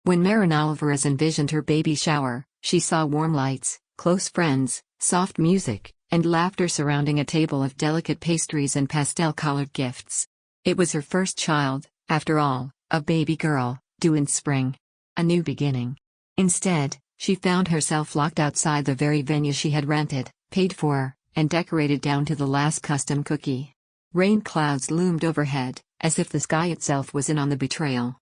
When Maren Alvarez envisioned her baby shower, she saw warm lights, close friends, soft music, and laughter surrounding a table of delicate pastries and pastel-colored gifts. It was her first child, after all, a baby girl, due in spring. A new beginning. Instead, she found herself locked outside the very venue she had rented, paid for, and decorated down to the last custom cookie. Rain clouds loomed overhead, as if the sky itself was in on the betrayal.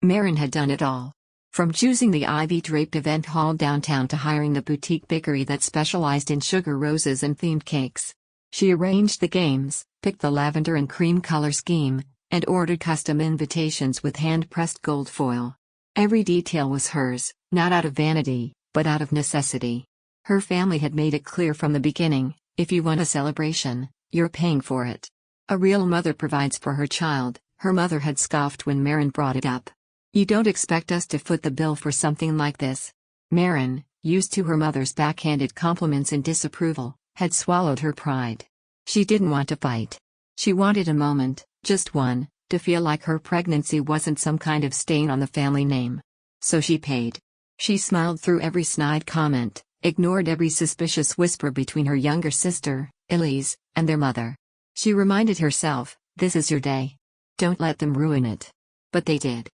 Maren had done it all. From choosing the ivy-draped event hall downtown to hiring the boutique bakery that specialized in sugar roses and themed cakes. She arranged the games, picked the lavender and cream color scheme, and ordered custom invitations with hand-pressed gold foil. Every detail was hers, not out of vanity, but out of necessity. Her family had made it clear from the beginning, if you want a celebration, you're paying for it. A real mother provides for her child, her mother had scoffed when Maren brought it up. You don't expect us to foot the bill for something like this. Maren, used to her mother's backhanded compliments and disapproval, had swallowed her pride. She didn't want to fight. She wanted a moment, just one, to feel like her pregnancy wasn't some kind of stain on the family name. So she paid. She smiled through every snide comment, ignored every suspicious whisper between her younger sister, Elise, and their mother. She reminded herself, this is your day. Don't let them ruin it. But they did.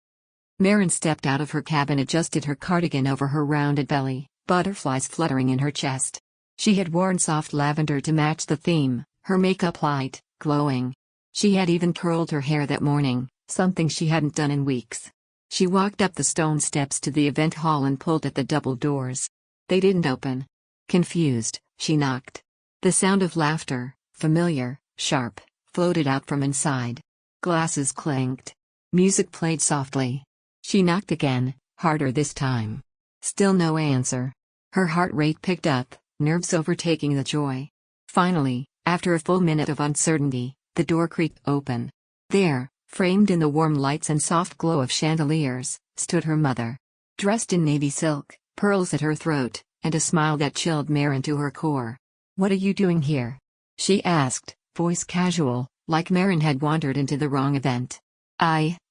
Maren stepped out of her cab and adjusted her cardigan over her rounded belly, butterflies fluttering in her chest. She had worn soft lavender to match the theme, her makeup light, glowing. She had even curled her hair that morning, something she hadn't done in weeks. She walked up the stone steps to the event hall and pulled at the double doors. They didn't open. Confused, she knocked. The sound of laughter, familiar, sharp, floated out from inside. Glasses clanked. Music played softly. She knocked again, harder this time. Still no answer. Her heart rate picked up, nerves overtaking the joy. Finally, after a full minute of uncertainty, the door creaked open. There, framed in the warm lights and soft glow of chandeliers, stood her mother. Dressed in navy silk, pearls at her throat, and a smile that chilled Maren to her core. "What are you doing here?" she asked, voice casual, like Maren had wandered into the wrong event.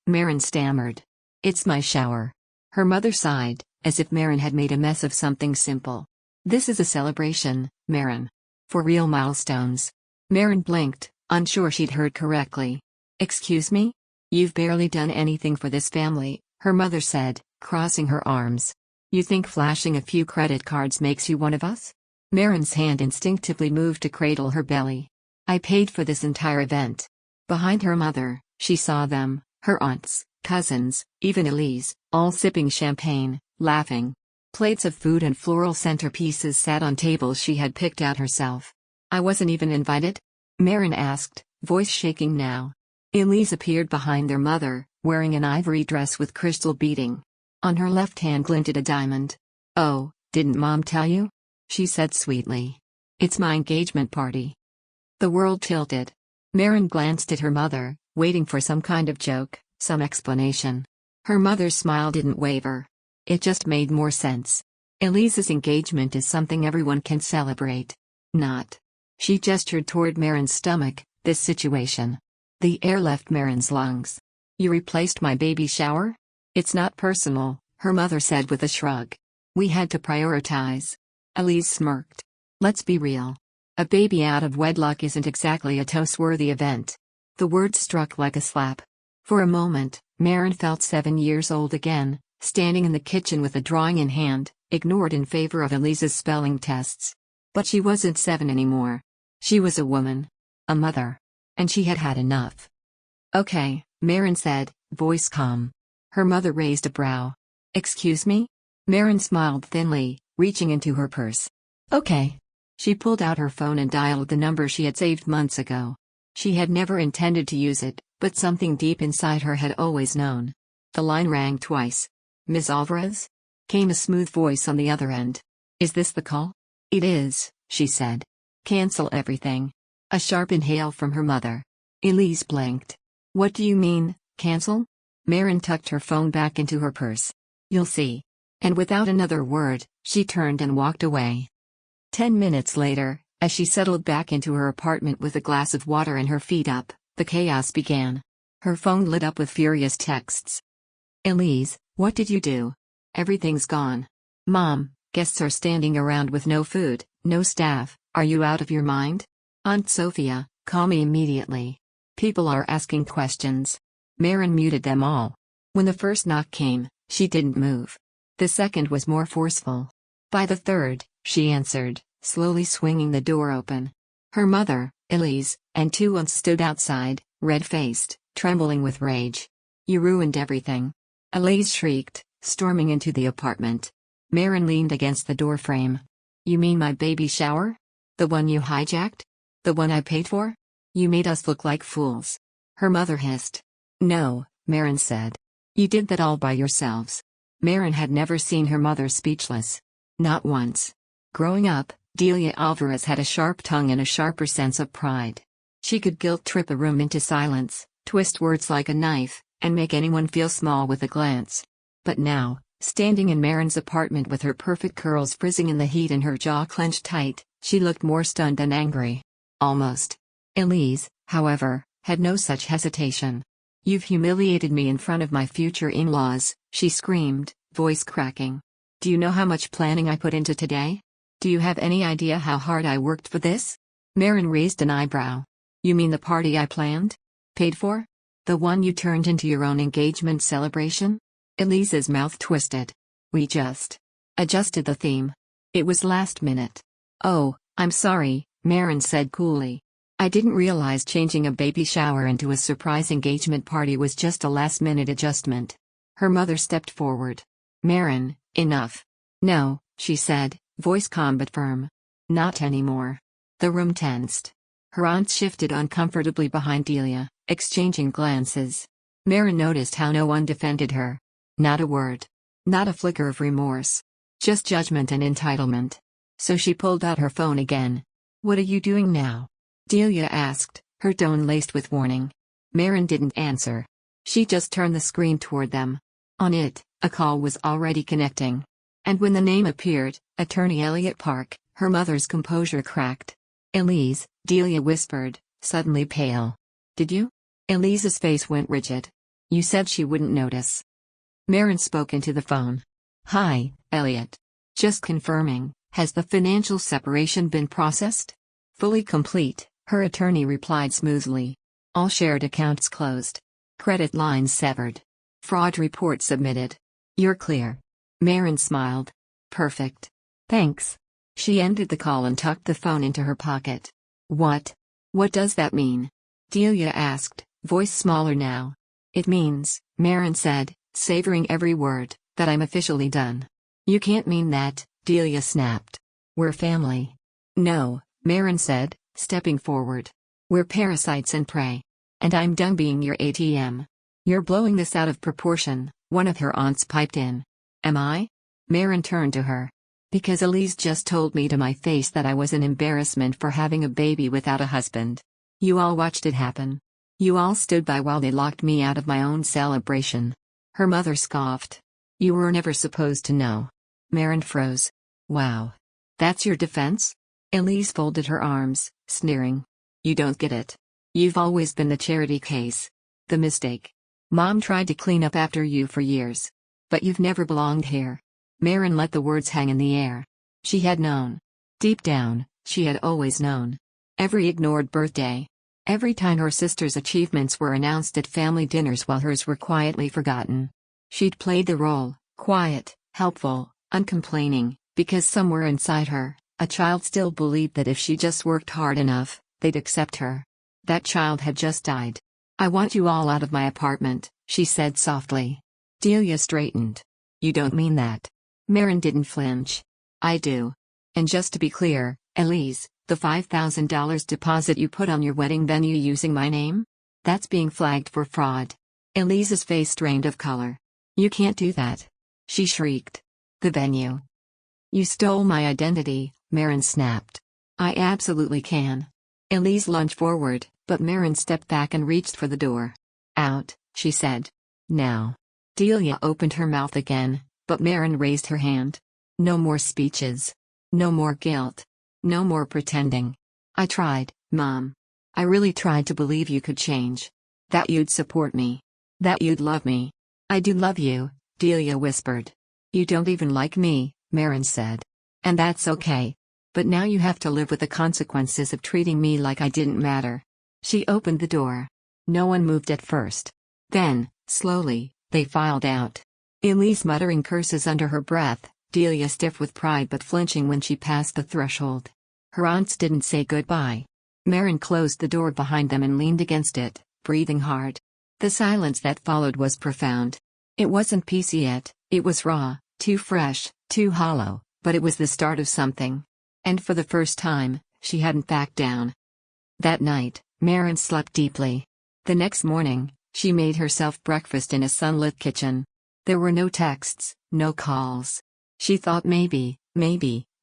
Maren stammered. "It's my shower." Her mother sighed, as if Maren had made a mess of something simple. "This is a celebration, Maren. For real milestones." Maren blinked, unsure she'd heard correctly. "Excuse me? You've barely done anything for this family," her mother said, crossing her arms. "You think flashing a few credit cards makes you one of us?" Maren's hand instinctively moved to cradle her belly. "I paid for this entire event." Behind her mother, she saw them, her aunts, cousins, even Elise, all sipping champagne, laughing. Plates of food and floral centerpieces sat on tables she had picked out herself. "I wasn't even invited?" Maren asked, voice shaking now. Elise appeared behind their mother, wearing an ivory dress with crystal beading. On her left hand glinted a diamond. "Oh, didn't Mom tell you?" she said sweetly. "It's my engagement party." The world tilted. Maren glanced at her mother, waiting for some kind of joke, some explanation. Her mother's smile didn't waver. It just made more sense. Elise's engagement is something everyone can celebrate. Not. She gestured toward Maren's stomach, this situation. The air left Maren's lungs. "You replaced my baby shower?" "It's not personal," her mother said with a shrug. "We had to prioritize." Elise smirked. "Let's be real. A baby out of wedlock isn't exactly a toast-worthy event." The words struck like a slap. For a moment, Maren felt 7 years old again, standing in the kitchen with a drawing in hand, ignored in favor of Elise's spelling tests. But she wasn't 7 anymore. She was a woman. A mother. And she had had enough. "Okay," Maren said, voice calm. Her mother raised a brow. "Excuse me?" Maren smiled thinly, reaching into her purse. "Okay." She pulled out her phone and dialed the number she had saved months ago. She had never intended to use it, but something deep inside her had always known. The line rang twice. "Ms. Alvarez?" came a smooth voice on the other end. "Is this the call?" "It is," she said. "Cancel everything." A sharp inhale from her mother. Elise blinked. "What do you mean, cancel?" Maren tucked her phone back into her purse. "You'll see." And without another word, she turned and walked away. 10 minutes later, as she settled back into her apartment with a glass of water and her feet up, the chaos began. Her phone lit up with furious texts. "Elise, What did you do? Everything's gone. Mom, guests are standing around with no food, no staff. Are you out of your mind? Aunt Sophia, call me immediately. People are asking questions. Maren muted them all. When the first knock came, she didn't move. The second was more forceful. By the third, she answered, slowly swinging the door open. Her mother, Elise, and two aunts stood outside, red-faced, trembling with rage. You ruined everything. Elise shrieked, storming into the apartment. Maren leaned against the doorframe. You mean my baby shower? The one you hijacked? The one I paid for? You made us look like fools. Her mother hissed. No, Maren said. You did that all by yourselves. Maren had never seen her mother speechless. Not once. Growing up, Delia Alvarez had a sharp tongue and a sharper sense of pride. She could guilt-trip a room into silence, twist words like a knife, and make anyone feel small with a glance. But now, standing in Maren's apartment with her perfect curls frizzing in the heat and her jaw clenched tight, she looked more stunned than angry. Almost. Elise, however, had no such hesitation. You've humiliated me in front of my future in-laws, she screamed, voice cracking. Do you know how much planning I put into today? Do you have any idea how hard I worked for this? Maren raised an eyebrow. You mean the party I planned? Paid for? The one you turned into your own engagement celebration? Elise's mouth twisted. We just adjusted the theme. It was last minute. Oh, I'm sorry, Maren said coolly. I didn't realize changing a baby shower into a surprise engagement party was just a last-minute adjustment. Her mother stepped forward. Maren, enough. No, she said, voice calm but firm. Not anymore. The room tensed. Her aunts shifted uncomfortably behind Delia, exchanging glances. Maren noticed how no one defended her. Not a word. Not a flicker of remorse. Just judgment and entitlement. So she pulled out her phone again. What are you doing now? Delia asked, her tone laced with warning. Maren didn't answer. She just turned the screen toward them. On it, a call was already connecting. And when the name appeared, Attorney Elliot Park, her mother's composure cracked. Elise, Delia whispered, suddenly pale. Did you? Elise's face went rigid. You said she wouldn't notice. Maren spoke into the phone. Hi, Elliot. Just confirming, has the financial separation been processed? Fully complete, her attorney replied smoothly. All shared accounts closed. Credit lines severed. Fraud report submitted. You're clear. Maren smiled. Perfect. Thanks. She ended the call and tucked the phone into her pocket. What? What does that mean? Delia asked, voice smaller now. It means, Maren said, savoring every word, that I'm officially done. You can't mean that, Delia snapped. We're family. No, Maren said, stepping forward. We're parasites and prey. And I'm done being your ATM. You're blowing this out of proportion, one of her aunts piped in. Am I? Maren turned to her. Because Elise just told me to my face that I was an embarrassment for having a baby without a husband. You all watched it happen. You all stood by while they locked me out of my own celebration. Her mother scoffed. You were never supposed to know. Maren froze. Wow. That's your defense? Elise folded her arms, sneering. You don't get it. You've always been the charity case. The mistake. Mom tried to clean up after you for years. But you've never belonged here. Maren let the words hang in the air. She had known. Deep down, she had always known. Every ignored birthday. Every time her sister's achievements were announced at family dinners while hers were quietly forgotten. She'd played the role, quiet, helpful, uncomplaining, because somewhere inside her, a child still believed that if she just worked hard enough, they'd accept her. That child had just died. I want you all out of my apartment, she said softly. Delia straightened. You don't mean that. Maren didn't flinch. I do. And just to be clear, Elise, the $5,000 deposit you put on your wedding venue using my name? That's being flagged for fraud. Elise's face drained of color. You can't do that. She shrieked. The venue. You stole my identity, Maren snapped. I absolutely can. Elise lunged forward, but Maren stepped back and reached for the door. Out, she said. Now. Delia opened her mouth again, but Maren raised her hand. No more speeches. No more guilt. No more pretending. I tried, Mom. I really tried to believe you could change. That you'd support me. That you'd love me. I do love you, Delia whispered. You don't even like me, Maren said. And that's okay. But now you have to live with the consequences of treating me like I didn't matter. She opened the door. No one moved at first. Then, slowly, they filed out. Elise muttering curses under her breath, Delia stiff with pride but flinching when she passed the threshold. Her aunts didn't say goodbye. Maren closed the door behind them and leaned against it, breathing hard. The silence that followed was profound. It wasn't peace yet, it was raw, too fresh, too hollow, but it was the start of something. And for the first time, she hadn't backed down. That night, Maren slept deeply. The next morning, she made herself breakfast in a sunlit kitchen. There were no texts, no calls. She thought maybe,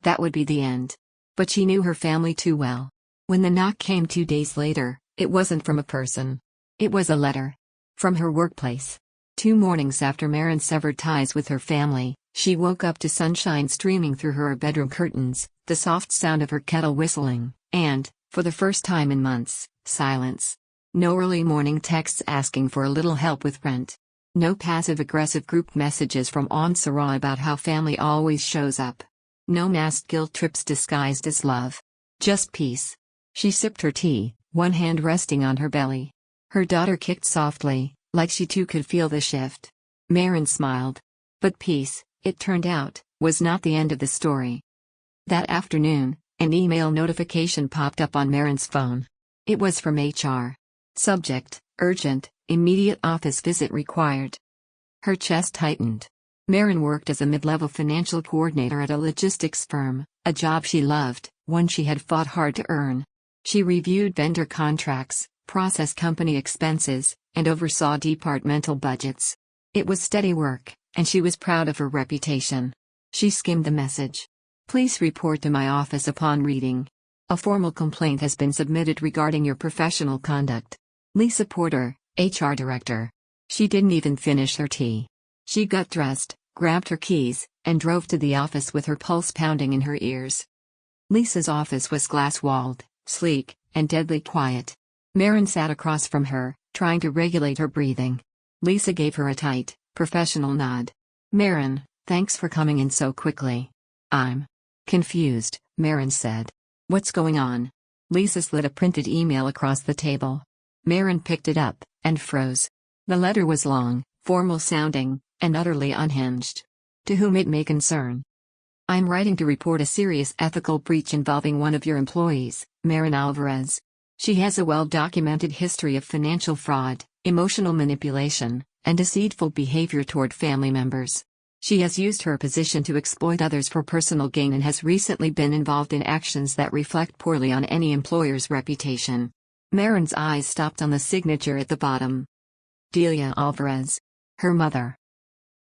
that would be the end. But she knew her family too well. When the knock came 2 days later, it wasn't from a person. It was a letter. From her workplace. 2 mornings after Maren severed ties with her family, she woke up to sunshine streaming through her bedroom curtains, the soft sound of her kettle whistling, and, for the first time in months, silence. No early morning texts asking for a little help with rent. No passive-aggressive group messages from Aunt Sarah about how family always shows up. No masked guilt trips disguised as love. Just peace. She sipped her tea, one hand resting on her belly. Her daughter kicked softly, like she too could feel the shift. Maren smiled. But peace, it turned out, was not the end of the story. That afternoon, an email notification popped up on Maren's phone. It was from HR. Subject, urgent, immediate office visit required. Her chest tightened. Maren worked as a mid-level financial coordinator at a logistics firm, a job she loved, one she had fought hard to earn. She reviewed vendor contracts, processed company expenses, and oversaw departmental budgets. It was steady work, and she was proud of her reputation. She skimmed the message. Please report to my office upon reading. A formal complaint has been submitted regarding your professional conduct. Lisa Porter, HR Director. She didn't even finish her tea. She got dressed, grabbed her keys, and drove to the office with her pulse pounding in her ears. Lisa's office was glass-walled, sleek, and deadly quiet. Maren sat across from her, trying to regulate her breathing. Lisa gave her a tight, professional nod. Maren, thanks for coming in so quickly. I'm confused, Maren said. What's going on? Lisa slid a printed email across the table. Maren picked it up, and froze. The letter was long, formal-sounding, and utterly unhinged. To whom it may concern. I'm writing to report a serious ethical breach involving one of your employees, Maren Alvarez. She has a well-documented history of financial fraud, emotional manipulation, and deceitful behavior toward family members. She has used her position to exploit others for personal gain and has recently been involved in actions that reflect poorly on any employer's reputation. Maren's eyes stopped on the signature at the bottom. Delia Alvarez. Her mother.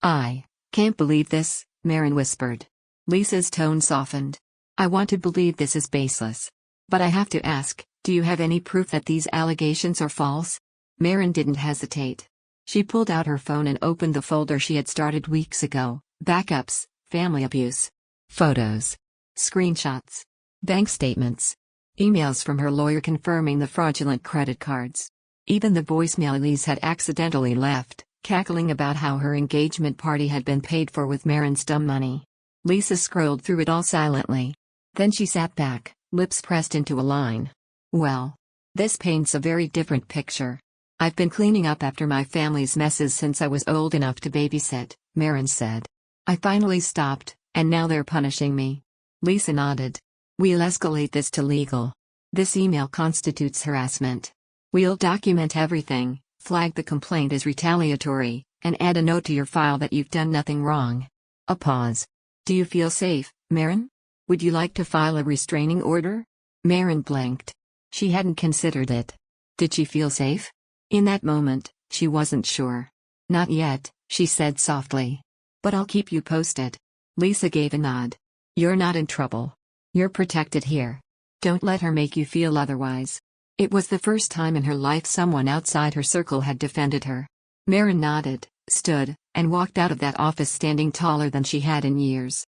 I can't believe this, Maren whispered. Lisa's tone softened. I want to believe this is baseless. But I have to ask, do you have any proof that these allegations are false? Maren didn't hesitate. She pulled out her phone and opened the folder she had started weeks ago. Backups, family abuse. Photos. Screenshots. Bank statements. Emails from her lawyer confirming the fraudulent credit cards. Even the voicemail Elise had accidentally left, cackling about how her engagement party had been paid for with Maren's dumb money. Lisa scrolled through it all silently. Then she sat back, lips pressed into a line. Well, this paints a very different picture. I've been cleaning up after my family's messes since I was old enough to babysit, Maren said. I finally stopped, and now they're punishing me. Lisa nodded. We'll escalate this to legal. This email constitutes harassment. We'll document everything, flag the complaint as retaliatory, and add a note to your file that you've done nothing wrong. A pause. Do you feel safe, Maren? Would you like to file a restraining order? Maren blinked. She hadn't considered it. Did she feel safe? In that moment, she wasn't sure. Not yet, she said softly. But I'll keep you posted. Lisa gave a nod. You're not in trouble. You're protected here. Don't let her make you feel otherwise. It was the first time in her life someone outside her circle had defended her. Maren nodded, stood, and walked out of that office standing taller than she had in years.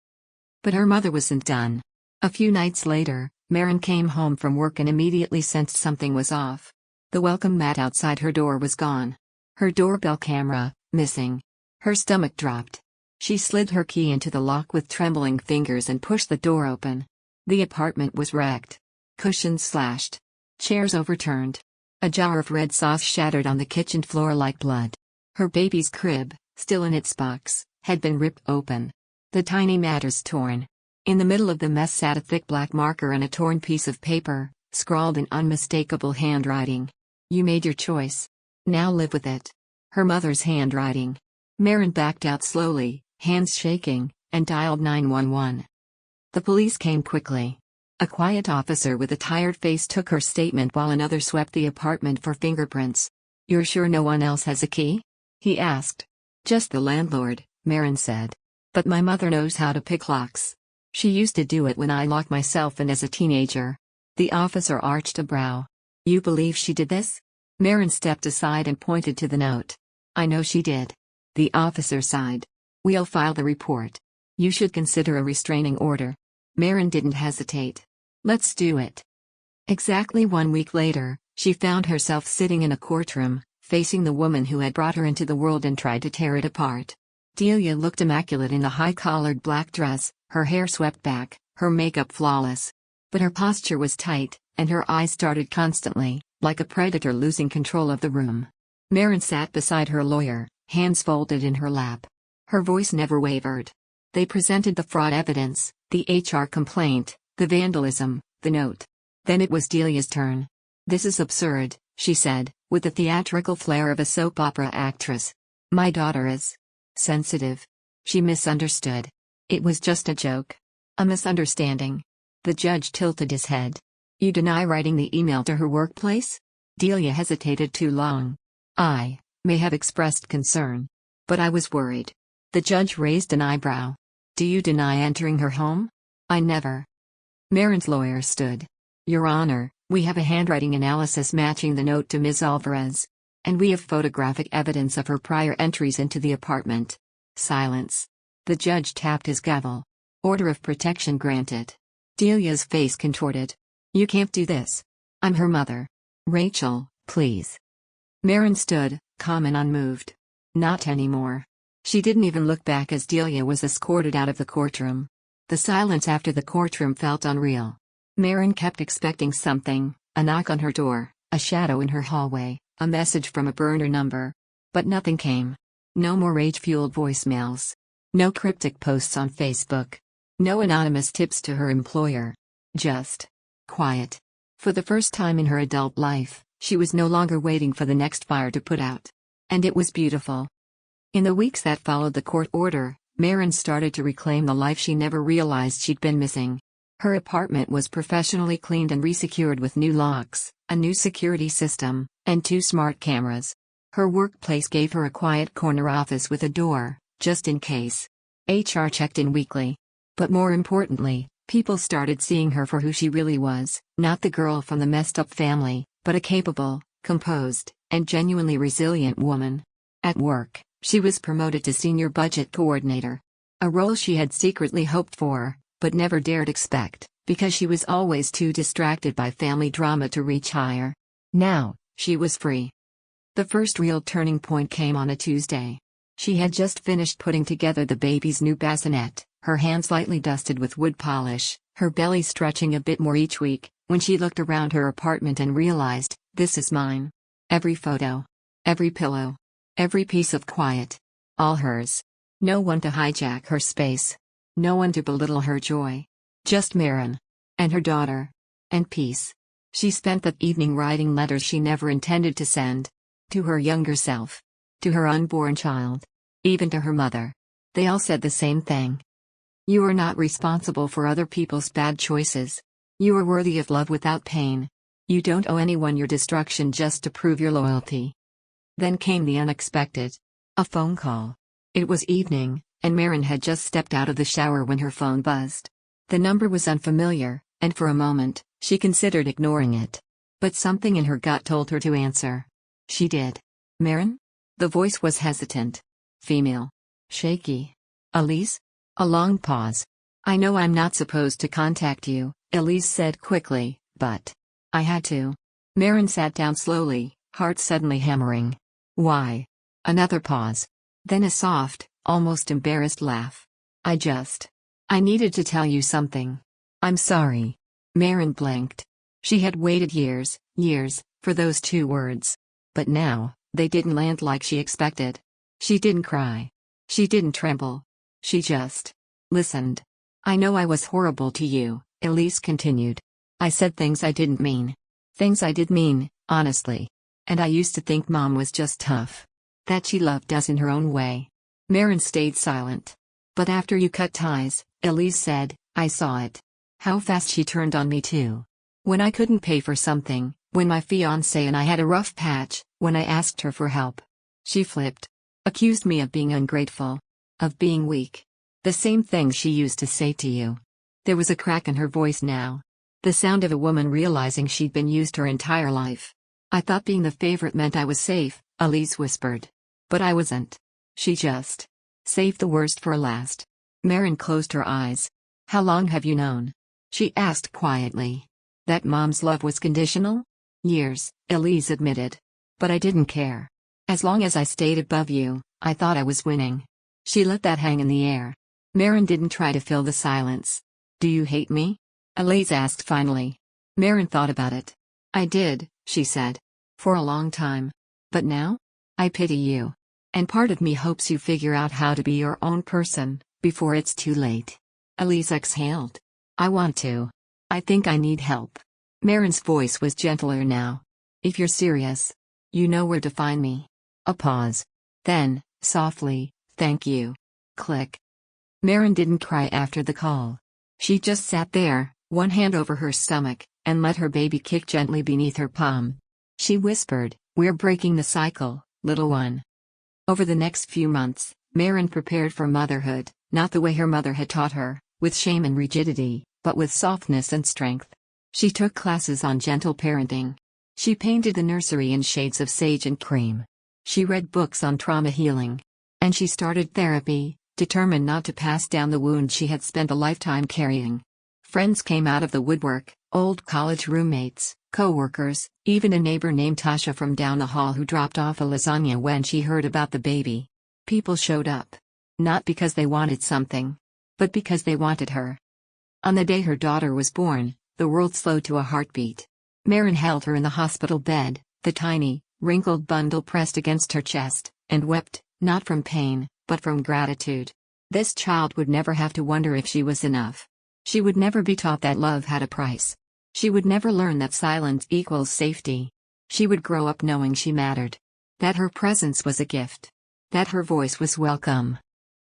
But her mother wasn't done. A few nights later, Maren came home from work and immediately sensed something was off. The welcome mat outside her door was gone. Her doorbell camera, missing. Her stomach dropped. She slid her key into the lock with trembling fingers and pushed the door open. The apartment was wrecked. Cushions slashed. Chairs overturned. A jar of red sauce shattered on the kitchen floor like blood. Her baby's crib, still in its box, had been ripped open. The tiny matters torn. In the middle of the mess sat a thick black marker and a torn piece of paper, scrawled in unmistakable handwriting. "You made your choice. Now live with it." Her mother's handwriting. Maren backed out slowly, hands shaking, and dialed 911. The police came quickly. A quiet officer with a tired face took her statement while another swept the apartment for fingerprints. "You're sure no one else has a key?" he asked. "Just the landlord," Maren said. "But my mother knows how to pick locks. She used to do it when I locked myself in as a teenager." The officer arched a brow. "You believe she did this?" Maren stepped aside and pointed to the note. "I know she did." The officer sighed. "We'll file the report. You should consider a restraining order." Maren didn't hesitate. "Let's do it." Exactly 1 week later, she found herself sitting in a courtroom, facing the woman who had brought her into the world and tried to tear it apart. Delia looked immaculate in a high-collared black dress, her hair swept back, her makeup flawless. But her posture was tight, and her eyes darted constantly, like a predator losing control of the room. Maren sat beside her lawyer, hands folded in her lap. Her voice never wavered. They presented the fraud evidence, the HR complaint, the vandalism, the note. Then it was Delia's turn. "This is absurd," she said, with the theatrical flair of a soap opera actress. "My daughter is sensitive. She misunderstood. It was just a joke. A misunderstanding." The judge tilted his head. "You deny writing the email to her workplace?" Delia hesitated too long. "I may have expressed concern. But I was worried." The judge raised an eyebrow. "Do you deny entering her home?" "I never." Maren's lawyer stood. "Your Honor, we have a handwriting analysis matching the note to Ms. Alvarez. And we have photographic evidence of her prior entries into the apartment." Silence. The judge tapped his gavel. "Order of protection granted." Delia's face contorted. "You can't do this. I'm her mother. Rachel, please." Maren stood, calm and unmoved. Not anymore. She didn't even look back as Delia was escorted out of the courtroom. The silence after the courtroom felt unreal. Maren kept expecting something, a knock on her door, a shadow in her hallway, a message from a burner number. But nothing came. No more rage-fueled voicemails. No cryptic posts on Facebook. No anonymous tips to her employer. Just quiet. For the first time in her adult life, she was no longer waiting for the next fire to put out. And it was beautiful. In the weeks that followed the court order, Maren started to reclaim the life she never realized she'd been missing. Her apartment was professionally cleaned and resecured with new locks, a new security system, and 2 smart cameras. Her workplace gave her a quiet corner office with a door, just in case. HR checked in weekly. But more importantly, people started seeing her for who she really was, not the girl from the messed-up family, but a capable, composed, and genuinely resilient woman. At work, she was promoted to senior budget coordinator. A role she had secretly hoped for, but never dared expect, because she was always too distracted by family drama to reach higher. Now, she was free. The first real turning point came on a Tuesday. She had just finished putting together the baby's new bassinet, her hands lightly dusted with wood polish, her belly stretching a bit more each week, when she looked around her apartment and realized, this is mine. Every photo. Every pillow. Every piece of quiet. All hers. No one to hijack her space. No one to belittle her joy. Just Maren. And her daughter. And peace. She spent that evening writing letters she never intended to send. To her younger self. To her unborn child. Even to her mother. They all said the same thing. You are not responsible for other people's bad choices. You are worthy of love without pain. You don't owe anyone your destruction just to prove your loyalty. Then came the unexpected. A phone call. It was evening, and Maren had just stepped out of the shower when her phone buzzed. The number was unfamiliar, and for a moment, she considered ignoring it. But something in her gut told her to answer. She did. "Maren?" The voice was hesitant. Female. Shaky. "Elise?" A long pause. "I know I'm not supposed to contact you," Elise said quickly, "but I had to." Maren sat down slowly, heart suddenly hammering. "Why?" Another pause. Then a soft, almost embarrassed laugh. I needed to tell you something. I'm sorry. Maren blinked. She had waited years, for those 2 words. But now, they didn't land like she expected. She didn't cry. She didn't tremble. She just listened. I know I was horrible to you, Elise continued. I said things I didn't mean. Things I did mean, honestly. And I used to think Mom was just tough. That she loved us in her own way. Maren stayed silent. But after you cut ties, Elise said, I saw it. How fast she turned on me too. When I couldn't pay for something, when my fiancé and I had a rough patch, when I asked her for help. She flipped. Accused me of being ungrateful. Of being weak. The same thing she used to say to you. There was a crack in her voice now. The sound of a woman realizing she'd been used her entire life. I thought being the favorite meant I was safe, Elise whispered. But I wasn't. She just saved the worst for last. Maren closed her eyes. How long have you known? She asked quietly. That Mom's love was conditional? Years, Elise admitted. But I didn't care. As long as I stayed above you, I thought I was winning. She let that hang in the air. Maren didn't try to fill the silence. Do you hate me? Elise asked finally. Maren thought about it. I did, she said. For a long time. But now? I pity you. And part of me hopes you figure out how to be your own person, before it's too late. Elise exhaled. I want to. I think I need help. Maren's voice was gentler now. If you're serious, you know where to find me. A pause. Then, softly, thank you. Click. Maren didn't cry after the call. She just sat there, one hand over her stomach, and let her baby kick gently beneath her palm. She whispered, we're breaking the cycle, little one. Over the next few months, Maren prepared for motherhood, not the way her mother had taught her, with shame and rigidity, but with softness and strength. She took classes on gentle parenting. She painted the nursery in shades of sage and cream. She read books on trauma healing. And she started therapy, determined not to pass down the wound she had spent a lifetime carrying. Friends came out of the woodwork, old college roommates, co-workers, even a neighbor named Tasha from down the hall who dropped off a lasagna when she heard about the baby. People showed up. Not because they wanted something, but because they wanted her. On the day her daughter was born, the world slowed to a heartbeat. Maren held her in the hospital bed, the tiny, wrinkled bundle pressed against her chest, and wept, not from pain, but from gratitude. This child would never have to wonder if she was enough. She would never be taught that love had a price. She would never learn that silence equals safety. She would grow up knowing she mattered. That her presence was a gift. That her voice was welcome.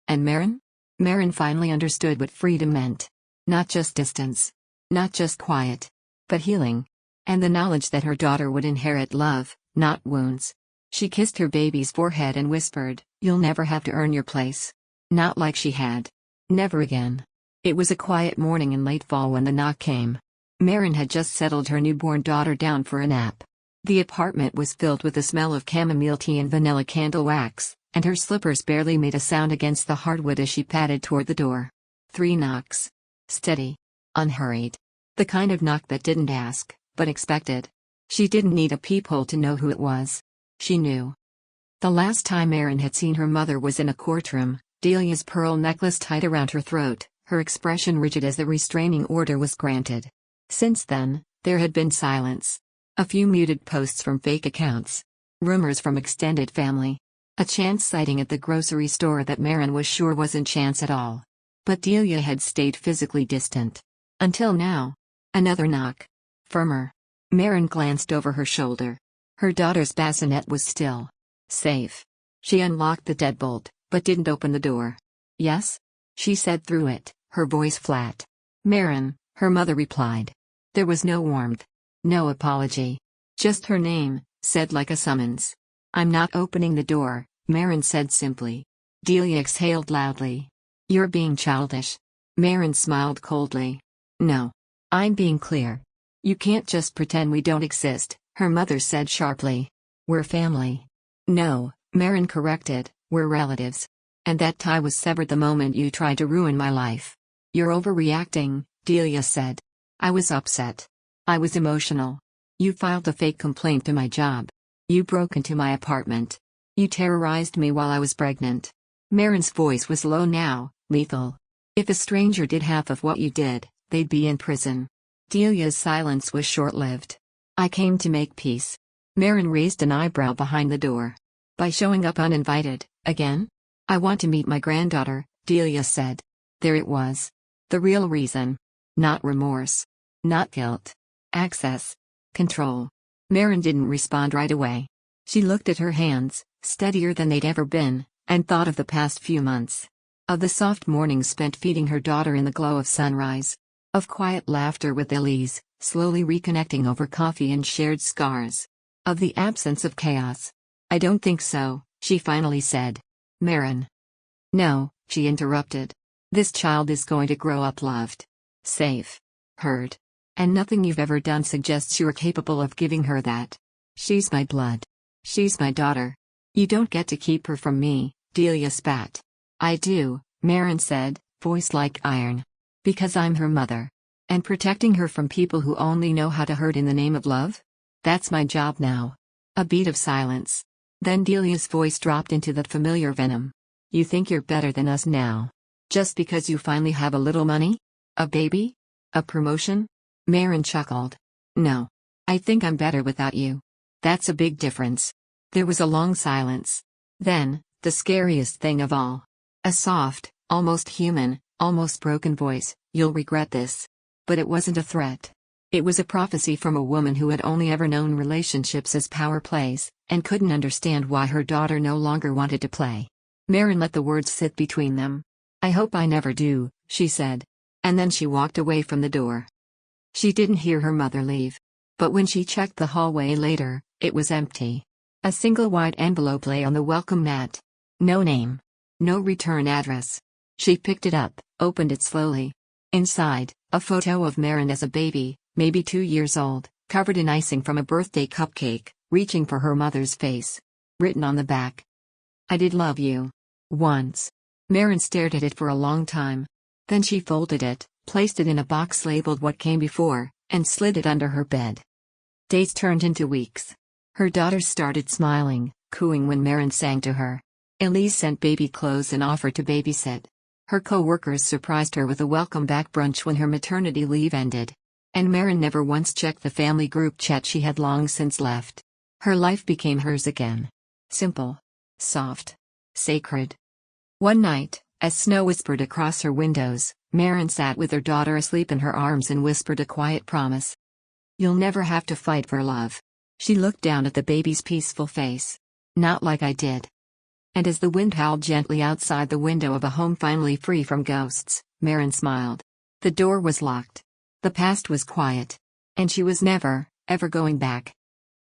And Maren? Maren finally understood what freedom meant. Not just distance. Not just quiet. But healing. And the knowledge that her daughter would inherit love, not wounds. She kissed her baby's forehead and whispered, you'll never have to earn your place. Not like she had. Never again. It was a quiet morning in late fall when the knock came. Maren had just settled her newborn daughter down for a nap. The apartment was filled with the smell of chamomile tea and vanilla candle wax, and her slippers barely made a sound against the hardwood as she padded toward the door. 3 knocks. Steady. Unhurried. The kind of knock that didn't ask, but expected. She didn't need a peephole to know who it was. She knew. The last time Maren had seen her mother was in a courtroom, Delia's pearl necklace tied around her throat, her expression rigid as the restraining order was granted. Since then, there had been silence. A few muted posts from fake accounts. Rumors from extended family. A chance sighting at the grocery store that Maren was sure wasn't chance at all. But Delia had stayed physically distant. Until now. Another knock. Firmer. Maren glanced over her shoulder. Her daughter's bassinet was still. Safe. She unlocked the deadbolt, but didn't open the door. Yes? She said through it, her voice flat. Maren, her mother replied. There was no warmth. No apology. Just her name, said like a summons. I'm not opening the door, Maren said simply. Delia exhaled loudly. You're being childish. Maren smiled coldly. No. I'm being clear. You can't just pretend we don't exist, her mother said sharply. We're family. No, Maren corrected, we're relatives. And that tie was severed the moment you tried to ruin my life. You're overreacting, Delia said. I was upset. I was emotional. You filed a fake complaint to my job. You broke into my apartment. You terrorized me while I was pregnant. Maren's voice was low now, lethal. If a stranger did half of what you did, they'd be in prison. Delia's silence was short-lived. I came to make peace. Maren raised an eyebrow behind the door. By showing up uninvited, again? I want to meet my granddaughter, Delia said. There it was. The real reason. Not remorse. Not guilt. Access. Control. Maren didn't respond right away. She looked at her hands, steadier than they'd ever been, and thought of the past few months. Of the soft mornings spent feeding her daughter in the glow of sunrise. Of quiet laughter with Elise, slowly reconnecting over coffee and shared scars. Of the absence of chaos. I don't think so, she finally said. Maren. No, she interrupted. This child is going to grow up loved. Safe. Heard. And nothing you've ever done suggests you're capable of giving her that. She's my blood. She's my daughter. You don't get to keep her from me, Delia spat. I do, Maren said, voice like iron. Because I'm her mother. And protecting her from people who only know how to hurt in the name of love? That's my job now. A beat of silence. Then Delia's voice dropped into the familiar venom. You think you're better than us now? Just because you finally have a little money? A baby? A promotion? Maren chuckled. No. I think I'm better without you. That's a big difference. There was a long silence. Then, the scariest thing of all. A soft, almost human, almost broken voice, you'll regret this. But it wasn't a threat. It was a prophecy from a woman who had only ever known relationships as power plays, and couldn't understand why her daughter no longer wanted to play. Maren let the words sit between them. I hope I never do, she said. And then she walked away from the door. She didn't hear her mother leave. But when she checked the hallway later, it was empty. A single white envelope lay on the welcome mat. No name. No return address. She picked it up, opened it slowly. Inside, a photo of Maren as a baby, maybe 2 years old, covered in icing from a birthday cupcake, reaching for her mother's face. Written on the back. I did love you. Once. Maren stared at it for a long time. Then she folded it, placed it in a box labeled what came before, and slid it under her bed. Days turned into weeks. Her daughter started smiling, cooing when Maren sang to her. Elise sent baby clothes and offered to babysit. Her co-workers surprised her with a welcome-back brunch when her maternity leave ended. And Maren never once checked the family group chat she had long since left. Her life became hers again. Simple. Soft. Sacred. One night, as snow whispered across her windows, Maren sat with her daughter asleep in her arms and whispered a quiet promise. You'll never have to fight for love. She looked down at the baby's peaceful face. Not like I did. And as the wind howled gently outside the window of a home finally free from ghosts, Maren smiled. The door was locked. The past was quiet. And she was never, ever going back.